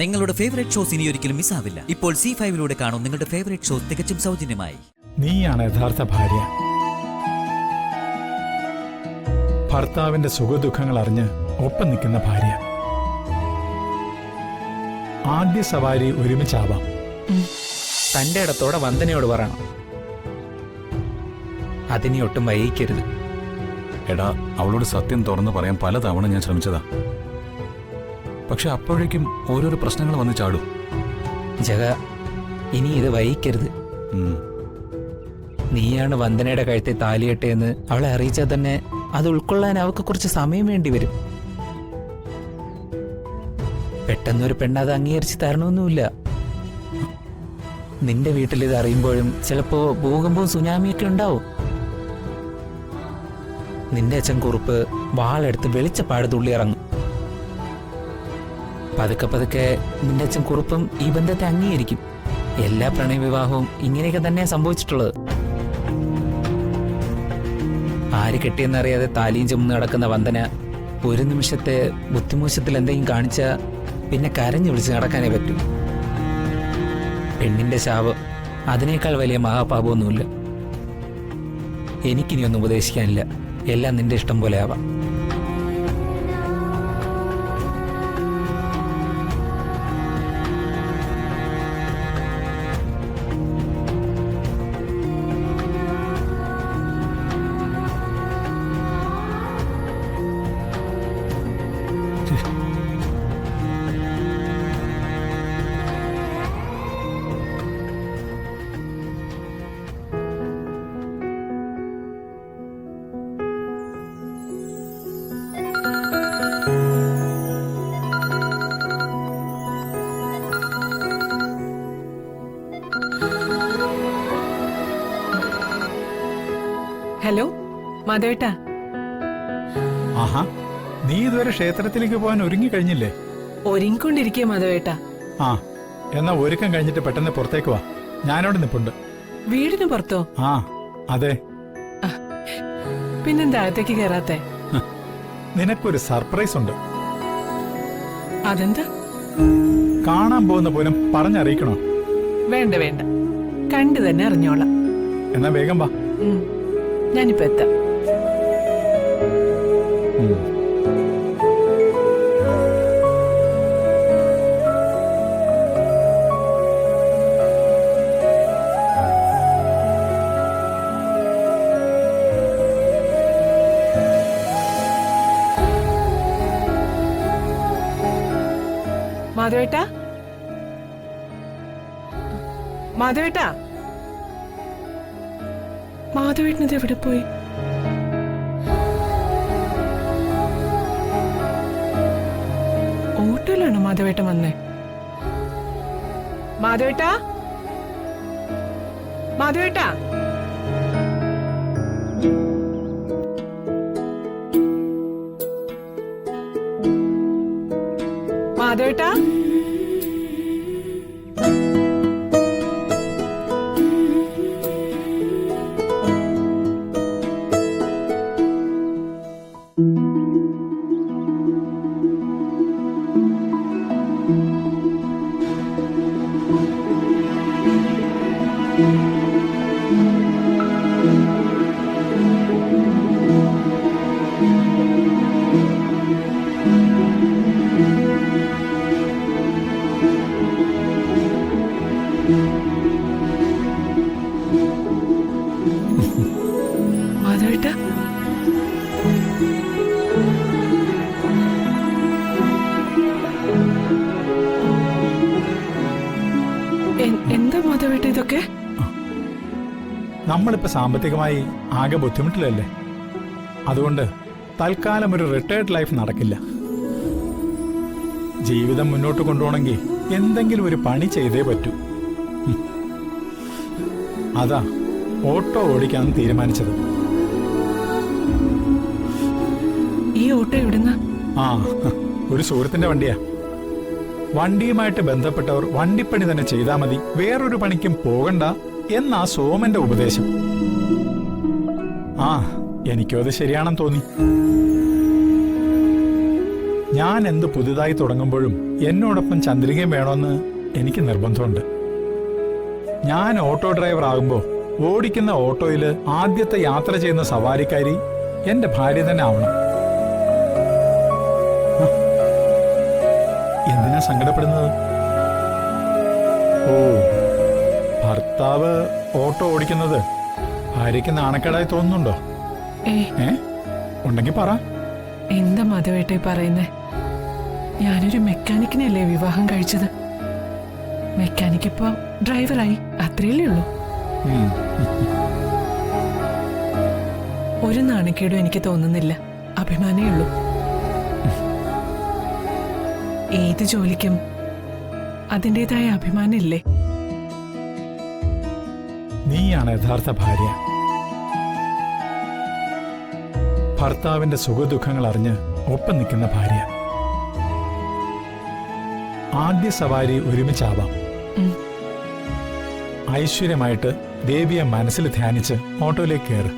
നിങ്ങളുടെ favourite shows ഇനി ഒരിക്കലും മിസ്സാവില്ല. ഇപ്പോൾ C5 കാണും നിങ്ങളുടെ ഫേവറേറ്റ് ഷോസ് തികച്ചും സൗജന്യമായി. നീയാണ് യഥാർത്ഥ ഭാര്യ. ഭർത്താവിന്റെ സുഖദുഃഖങ്ങൾ അറിഞ്ഞ് ഒപ്പം നിൽക്കുന്ന ഭാര്യ. ആദ്യ സവാരി ഒരുമിച്ചാവാം. തന്റെ ഇടത്തോടെ വന്ദനയോട് പറയണം. അതിനെ ഒട്ടും വൈകിക്കരുത്. എടാ, അവളോട് സത്യം തുറന്നു പറയാൻ പലതവണ ഞാൻ ശ്രമിച്ചതാ. പക്ഷെ അപ്പോഴേക്കും ഓരോരോ പ്രശ്നങ്ങൾ വന്ന് ചാടും. ജഗ, ഇനി ഇത് വൈകിക്കരുത്. നീയാണ് വന്ദനയുടെ കഴുത്തെ താലിയട്ടെന്ന് അവളെ അറിയിച്ചാൽ തന്നെ അത് ഉൾക്കൊള്ളാൻ അവൾക്ക് കുറച്ച് സമയം വേണ്ടി വരും. പെട്ടെന്നൊരു പെണ്ണത് അംഗീകരിച്ച് തരണമെന്നുമില്ല. നിന്റെ വീട്ടിൽ ഇത് അറിയുമ്പോഴും ചിലപ്പോ ഭൂകമ്പവും സുനാമിയൊക്കെ ഉണ്ടാവും. നിന്റെ അച്ഛൻ കുറുപ്പ് വാളെടുത്ത് വെളിച്ചപ്പാട് തുള്ളി ഇറങ്ങും. പതുക്കെ പതുക്കെ നിന്റെ അച്ഛൻ കുറുപ്പും ഈ ബന്ധത്തെ അംഗീകരിക്കും. എല്ലാ പ്രണയവിവാഹവും ഇങ്ങനെയൊക്കെ തന്നെ സംഭവിച്ചിട്ടുള്ളത്. ആര് കെട്ടിയെന്നറിയാതെ താലിയും ചുമന്ന് നടക്കുന്ന വന്ദന ഒരു നിമിഷത്തെ ബുദ്ധിമോശത്തിൽ എന്തെങ്കിലും കാണിച്ചാൽ പിന്നെ കരഞ്ഞു വിളിച്ച് നടക്കാനേ പറ്റൂ. പെണ്ണിന്റെ ശാപം അതിനേക്കാൾ വലിയ മഹാപാപമൊന്നുമില്ല. എനിക്കിനിയൊന്നും ഉപദേശിക്കാനില്ല. എല്ലാം നിന്റെ ഇഷ്ടം പോലെ ആവാം. ഹലോ മാധവേട്ടാ. ആഹാ, നീ ഇതുവരെ ക്ഷേത്രത്തിലേക്ക് പോകാൻ ഒരുങ്ങി കഴിഞ്ഞില്ലേ? ഒരുങ്ങിക്കൊണ്ടിരിക്കുക മാധവേട്ടാ. ആ, എന്നാ ഒരുക്കം കഴിഞ്ഞിട്ട് പെട്ടെന്ന് പുറത്തേക്ക് വാ. ഞാനവിടെ നിപ്പുണ്ട്. വീടിന് പുറത്തോ? ആ അതെ. പിന്നെന്താ അകത്തേക്ക് കയറാത്തെ? നിനക്കൊരു സർപ്രൈസ് ഉണ്ട്. അതെന്താ? കാണാൻ പോകുന്ന പോലും പറഞ്ഞറിയിക്കണോ? വേണ്ട വേണ്ട, കണ്ടു തന്നെ അറിഞ്ഞോളാം. എന്നാ വേഗം വാ. ഞാനിപ്പോ എത്താം. മാധവേട്ടാ, മാധവേട്ടാ, മാധവേട്ടനത് എവിടെ പോയി? ഓട്ടോയിലാണോ മാധവേട്ടൻ വന്നേ? മാധവേട്ടാ, മാധവേട്ടാ, മാധവേട്ടാ, മാധവേട്ടാ, എന്താ മാധവേട്ട ഇതൊക്കെ? നമ്മളിപ്പോ സാമ്പത്തികമായി ആകെ ബുദ്ധിമുട്ടിലല്ലേ. അതുകൊണ്ട് തൽക്കാലം ഒരു റിട്ടയർഡ് ലൈഫ് നടക്കില്ല. ജീവിതം മുന്നോട്ട് കൊണ്ടുപോകണമെങ്കിൽ എന്തെങ്കിലും ഒരു പണി ചെയ്തേ പറ്റൂ. അതാ ഓട്ടോ ഓടിക്കാൻ തീരുമാനിച്ചത്. ഈ ഓട്ടോ എവിടുന്ന? ആ, ഒരു സുഹൃത്തിന്റെ വണ്ടിയാ. വണ്ടിയുമായിട്ട് ബന്ധപ്പെട്ടവർ വണ്ടിപ്പണി തന്നെ ചെയ്താൽ മതി, വേറൊരു പണിക്കും പോകണ്ട എന്നാ സോമന്റെ ഉപദേശം. ആ, എനിക്കും അത് ശരിയാണെന്ന് തോന്നി. ഞാൻ എന്ത് പുതുതായി തുടങ്ങുമ്പോഴും എന്നോടൊപ്പം ചന്ദ്രികയും വേണമെന്ന് എനിക്ക് നിർബന്ധമുണ്ട്. ഞാൻ ഓട്ടോ ഡ്രൈവർ ആകുമ്പോൾ ഓടിക്കുന്ന ഓട്ടോയിൽ ആദ്യത്തെ യാത്ര ചെയ്യുന്ന സവാരിക്കാരി എന്റെ ഭാര്യ തന്നെ ആവണം. എന്തിനാ സങ്കടപ്പെടുന്നത്? ഓ, ഭർത്താവ് ഓട്ടോ ഓടിക്കുന്നത് ഭാര്യയ്ക്ക് നാണക്കേടായി തോന്നുന്നുണ്ടോ? ഉണ്ടെങ്കിൽ പറ. എന്താ മാധവേട്ട പറയുന്നേ? ഞാനൊരു മെക്കാനിക്കിനല്ലേ വിവാഹം കഴിച്ചത്. മെക്കാനിക് ഇപ്പൊ ഡ്രൈവറായി, അത്രയല്ലേ ഉള്ളൂ. ഒരു നാണക്കേടും എനിക്ക് തോന്നുന്നില്ല, അഭിമാനേ ഉള്ളൂ. ഏത് ജോലിക്കും അതിൻ്റെതായ അഭിമാനമില്ലേ? നീയാണ് യഥാർത്ഥ ഭാര്യ. ഭർത്താവിന്റെ സുഖദുഃഖങ്ങൾ അറിഞ്ഞ് ഒപ്പം നിൽക്കുന്ന ഭാര്യ. ആദ്യ സവാരി ഒരുമിച്ചാവാം. ഐശ്വര്യമായിട്ട് ദേവിയെ മനസ്സിൽ ധ്യാനിച്ച് ഓട്ടോയിലേക്ക് കയറ്.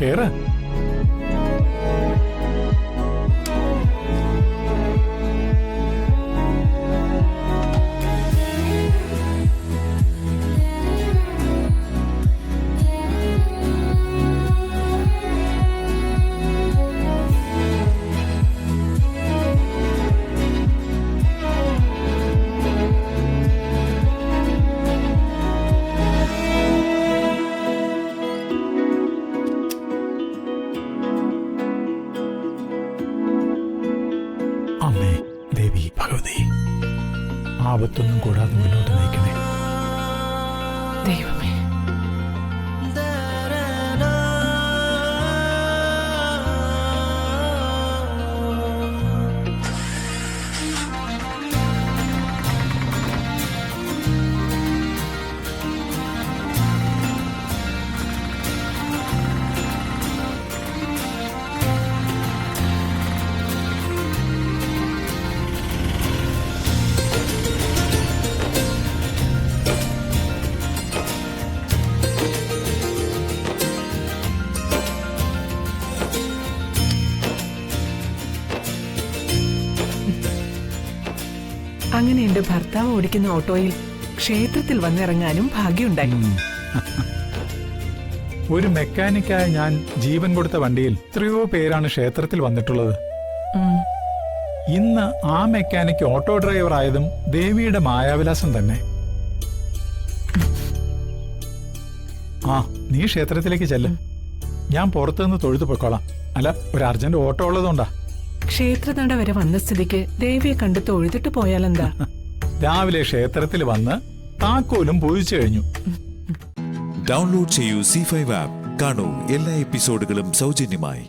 കേറ്. അമ്മേ ദേവി ഭഗവതി, ആപത്തൊന്നും കൂടാതെ മുന്നോട്ട് നയിക്കണേ. ദൈവമേ. അങ്ങനെ എന്റെ ഭർത്താവ് ഓടിക്കുന്ന ഓട്ടോയിൽ ക്ഷേത്രത്തിൽ വന്നിറങ്ങാനും ഭാഗ്യമുണ്ടായി. ഒരു മെക്കാനിക്കായ ഞാൻ ജീവൻ കൊടുത്ത വണ്ടിയിൽ എത്രയോ പേരാണ് ക്ഷേത്രത്തിൽ വന്നിട്ടുള്ളത്. ഇന്ന് ആ മെക്കാനിക്ക് ഓട്ടോ ഡ്രൈവർ ആയതും ദേവിയുടെ മായാവിലാസം തന്നെ. ആ, നീ ക്ഷേത്രത്തിലേക്ക് ചെല്ല്. ഞാൻ പുറത്തുനിന്ന് തൊഴുതു പൊയ്ക്കോളാം. അല്ല, ഒരു അർജന്റ് ഓട്ടോ ഉള്ളതുകൊണ്ടാ. ക്ഷേത്രനട വരെ വന്ന സ്ഥിതിക്ക് ദേവിയെ കണ്ട് തൊഴുതിട്ട് പോയാലെന്താ? രാവിലെ ക്ഷേത്രത്തിൽ വന്ന് താക്കോലും പൂജിച്ചു കഴിഞ്ഞു. ഡൗൺലോഡ് ചെയ്യൂ C5 ആപ്പ്. കാണൂ എല്ലാ എപ്പിസോഡുകളും സൗജന്യമായി.